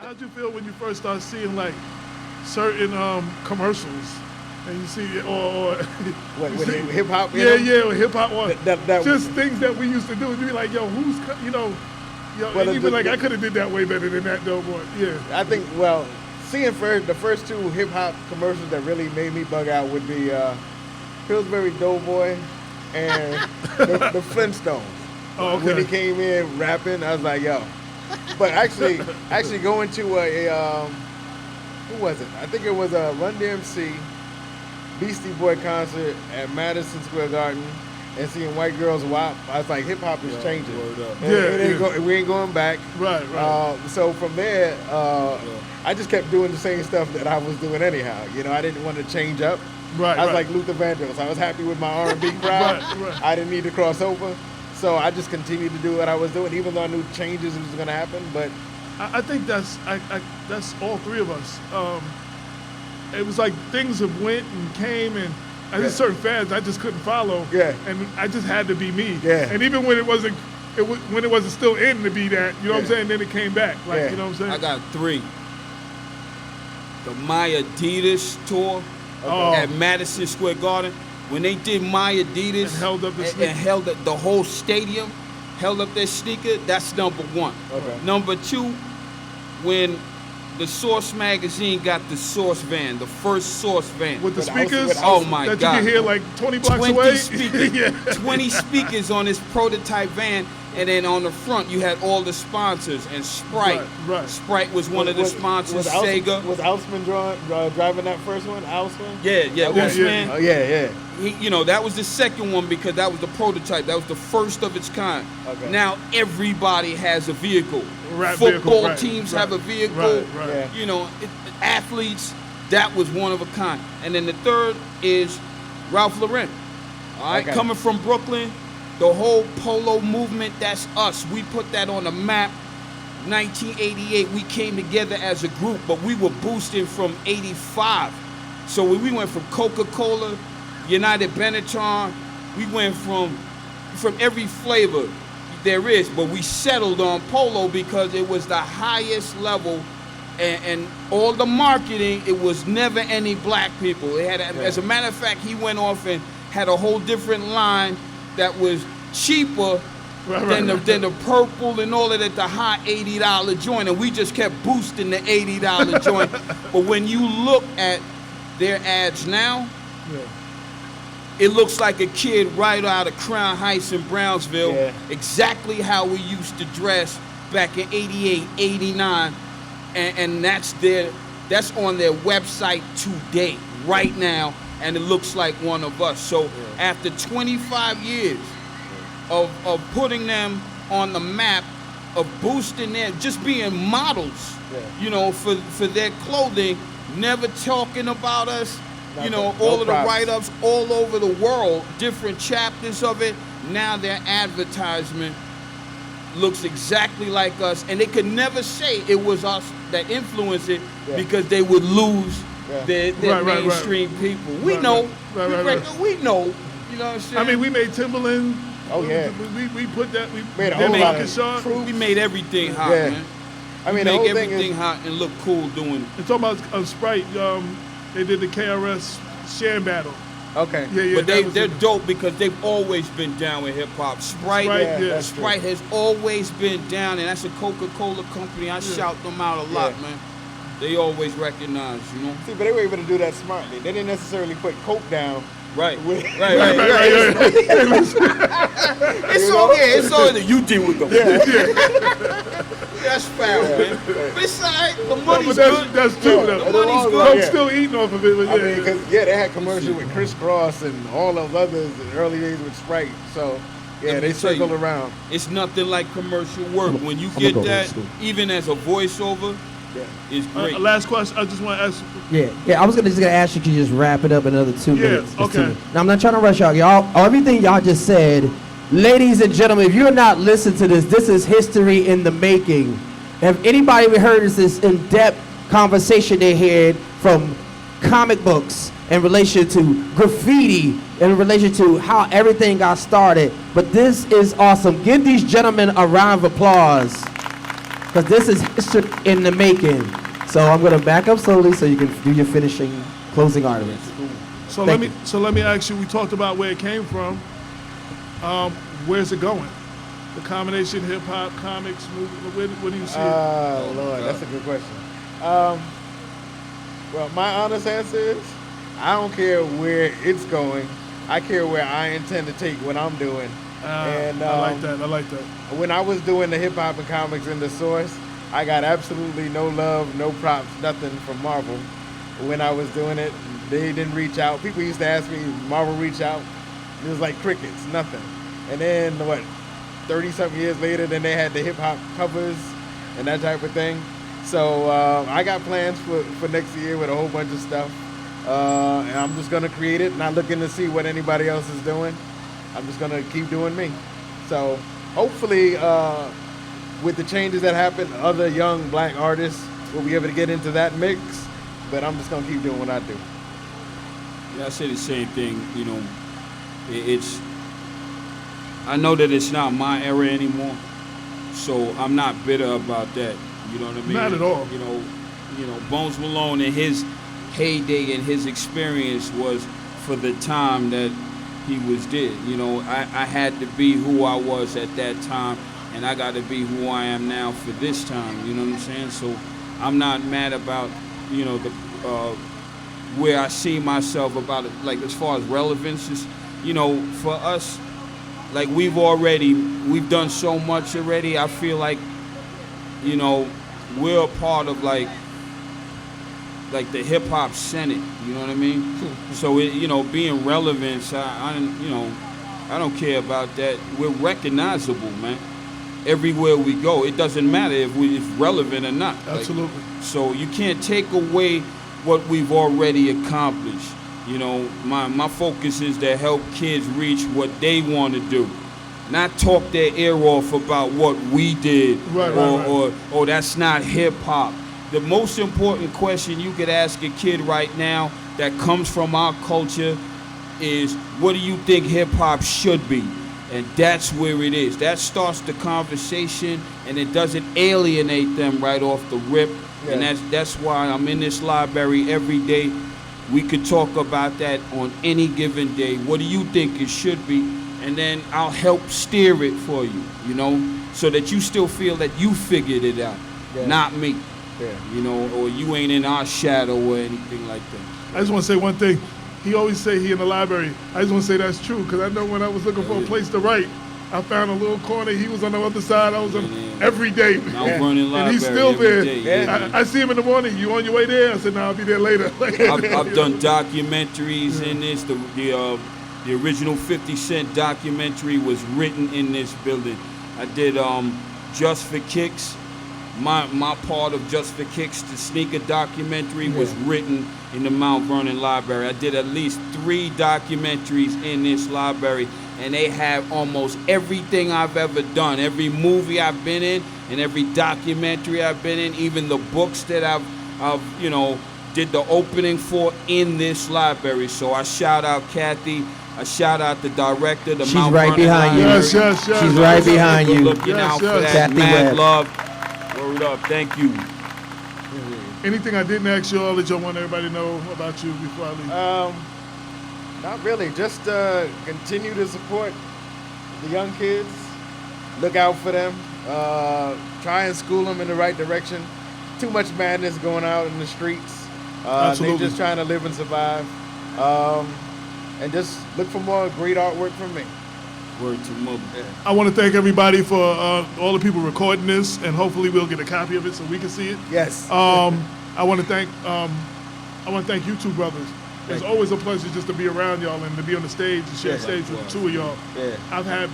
how'd you feel when you first started seeing like certain commercials? And you see, or hip hop? Yeah, hip hop. Or that just things that we used to do. And you be like, yo, and you be like, I could have did that way better than that, though, boy. Yeah. I think, seeing the first two hip hop commercials that really made me bug out would be Pillsbury Doughboy and the Flintstones. Oh, okay. When he came in rapping, I was like, yo. But actually going to who was it? I think it was a Run DMC Beastie Boy concert at Madison Square Garden and seeing white girls WAP. I was like, hip hop is changing. We ain't going back. Right. So from there, I just kept doing the same stuff that I was doing anyhow. I didn't want to change up. Right. I was like Luther Vandross. I was happy with my R&B crowd. Right. I didn't need to cross over. So I just continued to do what I was doing, even though I knew changes was going to happen. But I think that's all three of us. It was like things have went and came, and I just certain fads I just couldn't follow. Yeah. And I just had to be me. Yeah. And even when it wasn't still in to be that, you know what I'm saying? Then it came back. You know what I'm saying? I got three. The My Adidas tour at Madison Square Garden. When they did My Adidas and held up the sneaker. And held up the whole stadium, held up their sneaker, that's number one. Okay. Number two, when the Source magazine got the Source van, the first Source van. With the speakers? Oh my God. God. That you can hear like 20 blocks away? Speakers, 20 speakers on this prototype van, and then on the front you had all the sponsors and Sprite. Right. Sprite was one of the sponsors, Sega. Was Outsman driving that first one, Outsman? Yeah, Outsman. Oh, yeah. He, that was the second one because that was the prototype. That was the first of its kind. Okay. Now everybody has a vehicle. Football Vehicle, teams have a vehicle. Right. Yeah. Athletes, that was one of a kind. And then the third is Ralph Lauren. All right, coming from Brooklyn, the whole polo movement, that's us. We put that on the map. 1988, we came together as a group, but we were boosting from 85. So we went from Coca-Cola, United Benetton, we went from every flavor there is, but we settled on polo because it was the highest level, and all the marketing, it was never any black people. It had, as a matter of fact, he went off and had a whole different line that was cheaper than the purple and all of that, the high $80 joint, and we just kept boosting the $80 joint. But when you look at their ads now, it looks like a kid right out of Crown Heights in Brownsville, exactly how we used to dress back in 88, 89, and that's on their website today, right now, and it looks like one of us. So after 25 years of putting them on the map, of boosting them, just being models, for their clothing, never talking about us, all of the write-ups all over the world, different chapters of it. Now their advertisement looks exactly like us, and they could never say it was us that influenced it because they would lose their mainstream people. We know. We know. You know what I'm saying? I mean, we made Timberland. Oh, yeah. We put that. We made a whole lot of We made everything hot, man. I mean, make everything hot and look cool doing it. And talking about Sprite, they did the KRS Sham Battle. Okay. But they're dope because they've always been down with hip hop. Sprite has always been down, and that's a Coca-Cola company. I shout them out a lot, man. They always recognize, See, but they were able to do that smartly. They didn't necessarily put Coke down. Right. It's all that you deal with them. That's foul, man. But it's all right. The money's good. That's true, though. The money's good. Coke's still eating off of it. I mean, because they had commercials with Criss Cross and all those others in the early days with Sprite. So, they circled around. It's nothing like commercial work. When you get that, even as a voiceover, it's great. Last question. I just want to ask. I was just gonna ask you, can you just wrap it up in another 2 minutes? Okay. Now I'm not trying to rush y'all. Everything y'all just said, ladies and gentlemen, if you're not listening to this is history in the making. Have anybody ever heard this in-depth conversation they had from comic books in relation to graffiti, in relation to how everything got started? But this is awesome. Give these gentlemen a round of applause. because this is history in the making. So I'm gonna back up slowly so you can do your closing arguments. So Thank let me ask you. We talked about where it came from. Where's it going? The combination hip hop, comics, movie. What do you see? Oh Lord, that's a good question. Well, my honest answer is, I don't care where it's going. I care where I intend to take what I'm doing. And I like that. I like that. when I was doing the hip hop and comics in the source, I got absolutely no love, no props, nothing from Marvel. When I was doing it, they didn't reach out. People used to ask me, Marvel reach out? It was like crickets, nothing. And then, 30-something years later, then they had the hip hop covers and that type of thing. So I got plans for next year with a whole bunch of stuff. And I'm just gonna create it, not looking to see what anybody else is doing. I'm just gonna keep doing me. So hopefully, with the changes that happen, other young black artists will be able to get into that mix. But I'm just gonna keep doing what I do. Yeah, I say the same thing. You know, it's. I know that it's not my era anymore, so I'm not bitter about that. You know what I mean? Not at all. You know, Bones Malone in his heyday and his experience was for the time that he was there. You know, I had to be who I was at that time, and I got to be who I am now for this time. You know what I'm saying? So I'm not mad about, you know, the where I see myself about it. Like as far as relevance is, you know, for us, like we've done so much already. I feel like, you know, we're a part of like the hip hop senate. You know what I mean? So it, you know, being relevant, I don't care about that. We're recognizable, man. Everywhere we go, it doesn't matter if it's relevant or not. Absolutely. Like, so you can't take away what we've already accomplished. You know, my focus is to help kids reach what they want to do, not talk their ear off about what we did, or that's not hip hop. The most important question you could ask a kid right now that comes from our culture is, what do you think hip hop should be? And that's where it is. That starts the conversation, and it doesn't alienate them right off the rip. Yeah. And that's why I'm in this library every day. We could talk about that on any given day. What do you think it should be? And then I'll help steer it for you, you know, so that you still feel that you figured it out, not me. Yeah. You know, or you ain't in our shadow or anything like that. I just want to say one thing. He always say he in the library. I just want to say that's true, because I know when I was looking for a place to write, I found a little corner. He was on the other side. I was on every day. And he's still there. I see him in the morning. You on your way there? I said, no, I'll be there later. I've done documentaries in this. The original 50 Cent documentary was written in this building. I did Just for Kicks. My part of Just for Kicks, the sneaker documentary, was written in the Mount Vernon Library. I did at least 3 documentaries in this library, and they have almost everything I've ever done. Every movie I've been in and every documentary I've been in, even the books that I've you know, did the opening for in this library. So I shout out Kathy. I shout out the director, the Mount right Vernon behind Library. you. Yes. She's right behind you. Looking out for that. Kathy Mad Webb. love. Word up. Thank you. Anything I didn't ask y'all that y'all want everybody to know about you before I leave? Not really. Just continue to support the young kids. Look out for them. Try and school them in the right direction. Too much madness going out in the streets. They're just trying to live and survive. And just look for more great artwork from me. Word to mother. Yeah. I want to thank everybody for all the people recording this, and hopefully we'll get a copy of it so we can see it. Yes. I want to thank you two brothers. It's always a pleasure just to be around y'all and to be on the stage and share stage with the two of y'all. Yeah. I've had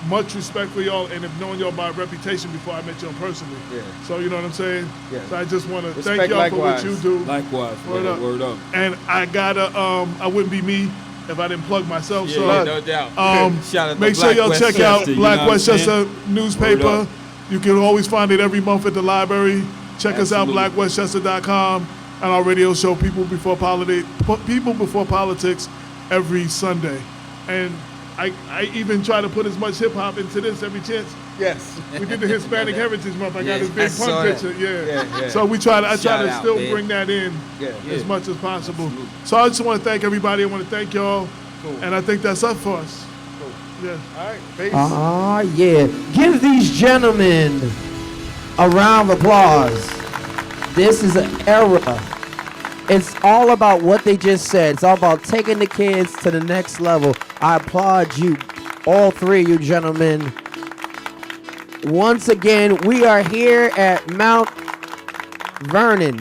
much respect for y'all and have known y'all by reputation before I met y'all personally. Yeah. So you know what I'm saying? Yeah. So I just want to thank y'all for what you do. Likewise. Word up. And I gotta I wouldn't be me if I didn't plug myself. Yeah, so no doubt. Shout out make sure y'all check out Black Westchester newspaper. You can always find it every month at the library. Check us out, blackwestchester.com, and our radio show, People Before Politics, every Sunday. And I even try to put as much hip hop into this every chance. Yes. We did the Hispanic Heritage Month. I got this I big saw punk that. picture. Yeah. So I try to Shout out, still man. bring that in as Yeah. much as possible. Absolutely. So I just want to thank everybody. I want to thank y'all. Cool. And I think that's up for us. Cool. Yeah. All right. Peace. Yeah. Give these gentlemen a round of applause. This is an era. It's all about what they just said. It's all about taking the kids to the next level. I applaud you, all three of you gentlemen. Once again, we are here at Mount Vernon.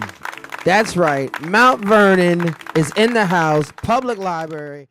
That's right. Mount Vernon is in the house, public library.